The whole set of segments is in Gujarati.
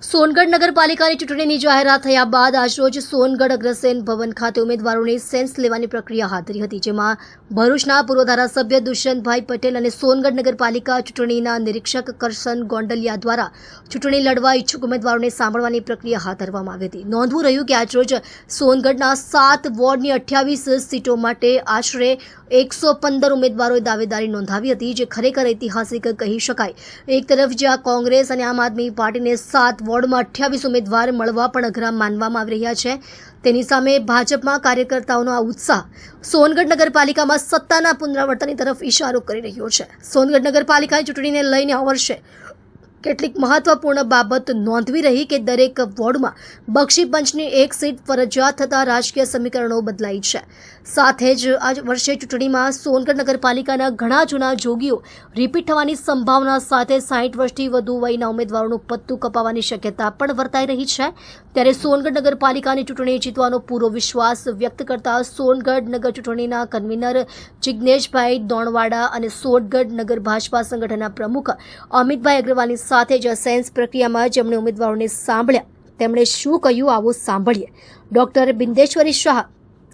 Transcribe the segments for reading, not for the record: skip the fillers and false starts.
સોનગઢ નગરપાલિકાની ચૂંટણીની જાહેરાત થયા બાદ આજરોજ સોનગઢ અગ્રસેન ભવન ખાતે ઉમેદવારોની સેન્સ લેવાની પ્રક્રિયા હાથ ધરી હતી, જેમાં ભરૂચના પૂર્વ ધારાસભ્ય દુષ્યંતભાઈ પટેલ અને સોનગઢ નગરપાલિકા ચૂંટણીના નિરીક્ષક કરશન ગોંડલિયા દ્વારા ચૂંટણી લડવા ઈચ્છુક ઉમેદવારોને સાંભળવાની પ્રક્રિયા હાથ ધરવામાં આવી હતી। નોંધવું રહ્યું કે આજરોજ સોનગઢના 7 વોર્ડની 28 સીટો માટે આશરે 115 ઉમેદવારોએ દાવેદારી નોંધાવી હતી, જે ખરેખર ઐતિહાસિક કહી શકાય। એક તરફ જ્યાં કોંગ્રેસ અને આમ આદમી પાર્ટીને 7 વોર્ડમાં 28 ઉમેદવાર મળવા પણ અઘરા માનવામાં આવી રહ્યા છે, તેની સામે ભાજપમાં કાર્યકર્તાઓનો આ ઉત્સાહ સોનગઢ નગરપાલિકામાં સત્તાના પુનરાવર્તનની તરફ ઇશારો કરી રહ્યો છે। સોનગઢ નગરપાલિકાની ચૂંટણીને લઈને આ વર્ષે કેટલીક મહત્વપૂર્ણ બાબત નોંધવી રહી કે દરેક વોર્ડમાં બક્ષી પંચની એક સીટ ફરજિયાત થતાં રાજકીય સમીકરણો બદલાઈ છે। સાથે જ આ વર્ષે ચૂંટણીમાં સોનગઢ નગરપાલિકાના ઘણા જૂના જોગીઓ રિપીટ થવાની સંભાવના સાથે 60 વર્ષથી વધુ વયના ઉમેદવારોનું પત્તું કપાવવાની શક્યતા પણ વર્તાઈ રહી છે। ત્યારે સોનગઢ નગરપાલિકાની ચૂંટણી જીતવાનો પૂરો વિશ્વાસ વ્યક્ત કરતા સોનગઢ નગર ચૂંટણીના કન્વીનર જિગ્નેશભાઈ દોણવાડા અને સોનગઢ નગર ભાજપા સંગઠનના પ્રમુખ અમિતભાઈ અગ્રવાલની સાથે જ સેન્સ પ્રક્રિયામાં જેમણે ઉમેદવારોને સાંભળ્યા તેમણે શું કહ્યું, આવો સાંભળીએ। ડોક્ટર બિંદેશ્વરી શાહ,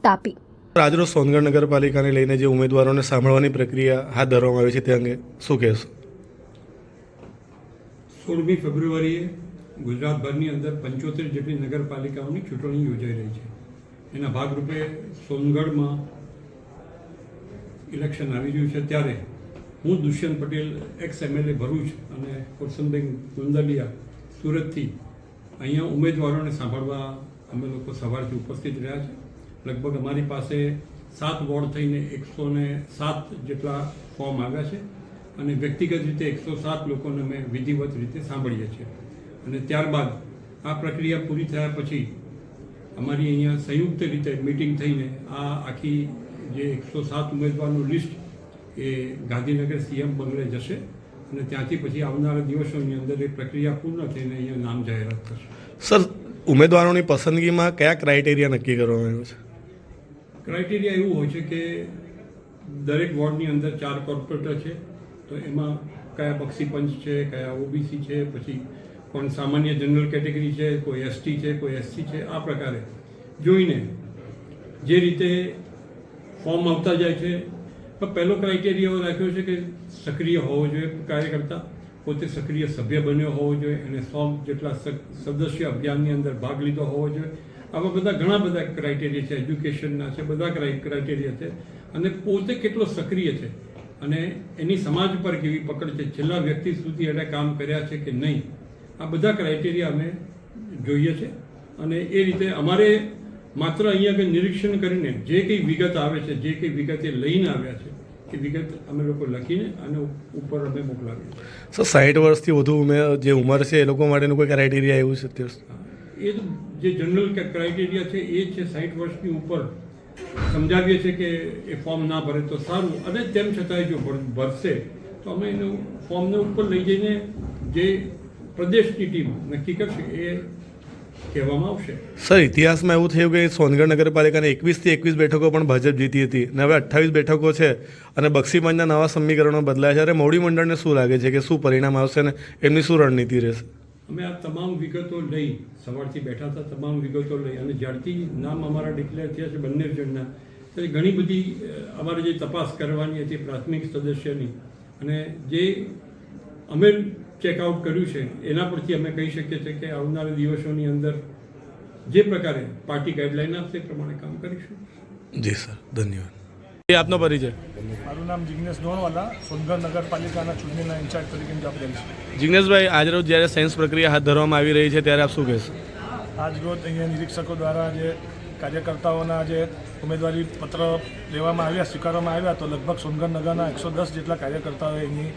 તાપી। આજરોજ સોનગઢ નગરપાલિકાને લઈને જે ઉમેદવારોને સાંભળવાની પ્રક્રિયા હાથ ધરવામાં આવી છે તે અંગે શું કહેશો? 16મી ફેબ્રુઆરીએ ગુજરાતભરની અંદર 75 જેટલી નગરપાલિકાઓની ચૂંટણી યોજાઈ રહી છે। એના ભાગરૂપે સોનગઢમાં ઇલેક્શન આવી રહ્યું છે, ત્યારે હું દુષ્યંત પટેલ એક્સ MLA ભરૂચ અને કરશનભાઈ ગોંડલિયા સુરતથી અહીંયા ઉમેદવારોને સાંભળવા અમે લોકો સવારથી ઉપસ્થિત રહ્યા છે। લગભગ અમારી પાસે 7 વોર્ડ થઈને 107 જેટલા ફોર્મ આવ્યા છે અને વ્યક્તિગત રીતે 107 લોકોને અમે વિધિવત રીતે સાંભળીએ છીએ। અને ત્યારબાદ આ પ્રક્રિયા પૂરી થયા પછી અમારી અહીંયા સંયુક્ત રીતે મિટિંગ થઈને આ આખી જે 107 ઉમેદવારનું લિસ્ટ એ ગાંધીનગર CM બંગલે જશે અને ત્યાંથી પછી આવનારા દિવસોની અંદર એ પ્રક્રિયા પૂર્ણ થઈને અહીંયા નામ જાહેરાત થશે। સર, ઉમેદવારોની પસંદગીમાં કયા ક્રાઇટેરિયા નક્કી કરવામાં આવ્યું છે? ક્રાઇટેરિયા એવું હોય છે કે દરેક વોર્ડની અંદર 4 કોર્પોરેટર છે, તો એમાં કયા બક્ષી પંચ છે, કયા OBC છે, પછી કોણ સામાન્ય જનરલ કેટેગરી છે, કોઈ ST છે, કોઈ SC છે, આ પ્રકારે જોઈને જે રીતે ફોર્મ આવતા જાય છે। પણ પહેલો ક્રાઇટેરિયા એવો રાખ્યો છે કે સક્રિય હોવો જોઈએ કાર્યકર્તા, પોતે સક્રિય સભ્ય બન્યો હોવો જોઈએ અને 100 જેટલા સદસ્ય અભિયાનની અંદર ભાગ લીધો હોવો જોઈએ। આવા બધા ઘણા બધા ક્રાઇટેરિયા છે, એજ્યુકેશનના છે, બધા ક્રાઇટેરિયા છે અને પોતે કેટલો સક્રિય છે અને એની સમાજ પર કેવી પકડ છે, છેલ્લા વ્યક્તિ સુધી એણે કામ કર્યા છે કે નહીં, આ બધા ક્રાઇટેરિયા અમે જોઈએ છે। અને એ રીતે અમારે માત્ર અહીંયા કંઈ નિરીક્ષણ કરીને જે કંઈ વિગત આવે છે, જે કંઈ વિગત એ લઈને આવ્યા છે એ વિગત અમે લોકો લખીને અને ઉપર અમે મોકલાવીએ છીએ। સર, 60 વર્ષથી વધુ જે ઉંમર છે એ લોકો માટેનું કોઈ ક્રાઇટેરિયા એવું છે? એ જે જનરલ ક્રાઇટેરિયા છે એ છે 60 વર્ષની ઉપર સમજાવીએ છીએ કે એ ફોર્મ ના ભરે તો સારું, અને તેમ છતાંય જો ભરશે તો અમે એનું ફોર્મને ઉપર લઈ જઈને જે પ્રદેશની ટીમ નક્કી કરશે એ કહેવામાં આવશે। સર, ઇતિહાસમાં એવું થયું કે સોનગઢ નગરપાલિકાની 21 થી 21 બેઠકો પણ ભાજપ જીતી હતી અને હવે 28 બેઠકો છે અને બક્ષી પંચના નવા સમીકરણો બદલાયા છે। ત્યારે મોવડી મંડળને શું લાગે છે કે શું પરિણામ આવશે અને એમની શું રણનીતિ રહેશે? અમે આ તમામ વિગતો લઈ સવારથી બેઠા હતા, તમામ વિગતો લઈ અને જ્યારથી નામ અમારા ડિક્લેર થયા છે બંને જણના, ત્યારે ઘણી બધી અમારે જે તપાસ કરવાની હતી પ્રાથમિક સદસ્યની અને જે અમે ચેકઆઉટ કર્યું છે એના પરથી અમે કહી શકીએ છીએ કે આવનારા દિવસોની અંદર જે પ્રકારે પાર્ટી ગાઈડલાઈન આપશે એ પ્રમાણે કામ કરીશું। જી સર, ધન્યવાદ। એ આપનો પરિચય? મારું નામ જિગ્નેશ દોણવાલા, સોનગઢ નગરપાલિકાના ચૂંટણીના ઇન્ચાર્જ તરીકે જવાબદારી છે। જિગ્નેશભાઈ, આજરોજ જ્યારે સેન્સ પ્રક્રિયા હાથ ધરવામાં આવી રહી છે ત્યારે આપ શું કહેશો? આજરોજ અહીંયા નિરીક્ષકો દ્વારા જે કાર્યકર્તાઓના જે ઉમેદવારી પત્ર લેવામાં આવ્યા, સ્વીકારવામાં આવ્યા, તો લગભગ સોનગઢ નગરના 110 જેટલા કાર્યકર્તાઓએ એની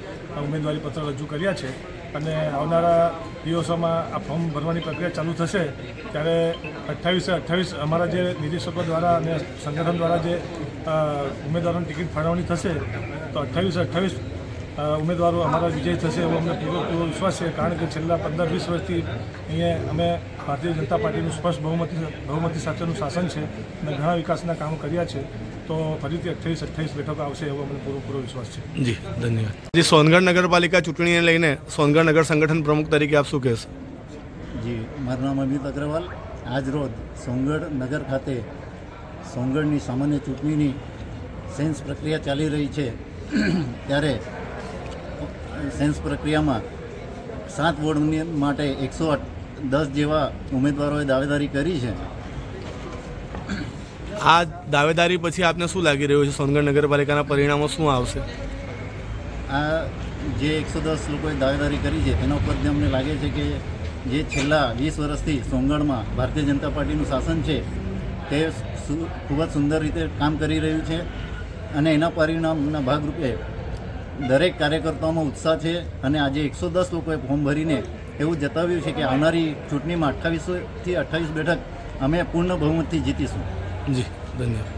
ઉમેદવારી પત્ર રજૂ કર્યા છે અને આવનારા દિવસોમાં આ ફોર્મ ભરવાની પ્રક્રિયા ચાલુ થશે ત્યારે 28 અમારા જે નિરીક્ષકો દ્વારા અને સંગઠન દ્વારા જે ઉમેદવારોની ટિકિટ ફાળવણી થશે તો 28 ઉમેદવારો અમારા વિજય થશે એવો અમને પૂરો વિશ્વાસ છે, કારણ કે છેલ્લા 15-20 વર્ષથી અહીંયા અમે ભારતીય જનતા પાર્ટીનું સ્પષ્ટ બહુમતી સાથેનું શાસન છે અને ઘણા વિકાસના કામો કર્યા છે, તો ફરીથી 28 બેઠકો આવશે એવો અમને પૂરો વિશ્વાસ છે। જી, ધન્યવાદ। જી, સોનગઢ નગરપાલિકા ચૂંટણીને લઈને સોનગઢ નગર સંગઠન પ્રમુખ તરીકે આપ શું કહેશો? જી મારું નામ અમિત અગ્રવાલ. આજ રોજ સોનગઢ નગર ખાતે સોનગઢની સામાન્ય ચૂંટણીની સેન્સ પ્રક્રિયા ચાલી રહી છે ત્યારે સેન્સ પ્રક્રિયામાં 7 વોર્ડની માટે 110 જેવા ઉમેદવારોએ દાવેદારી કરી છે. આ દાવેદારી પછી આપને શું લાગી રહ્યું છે? સોનગઢ નગરપાલિકાના પરિણામો શું આવશે? આ જે 110 લોકોએ દાવેદારી કરી છે તેના ઉપરથી અમને લાગે છે કે જે છેલ્લા 20 વર્ષથી સોનગઢમાં ભારતીય જનતા પાર્ટીનું શાસન છે તે ખૂબ જ સુંદર રીતે કામ કરી રહ્યું છે અને એના પરિણામના ભાગરૂપે દરેક કાર્યકર્તાઓમાં ઉત્સાહ છે અને આજે 110 લોકોએ ફોર્મ ભરીને એવું જતાવ્યું છે કે આવનારી ચૂંટણીમાં 28 થી 28 બેઠક અમે પૂર્ણ બહુમતથી જીતીશું. જી ધન્યવાદ.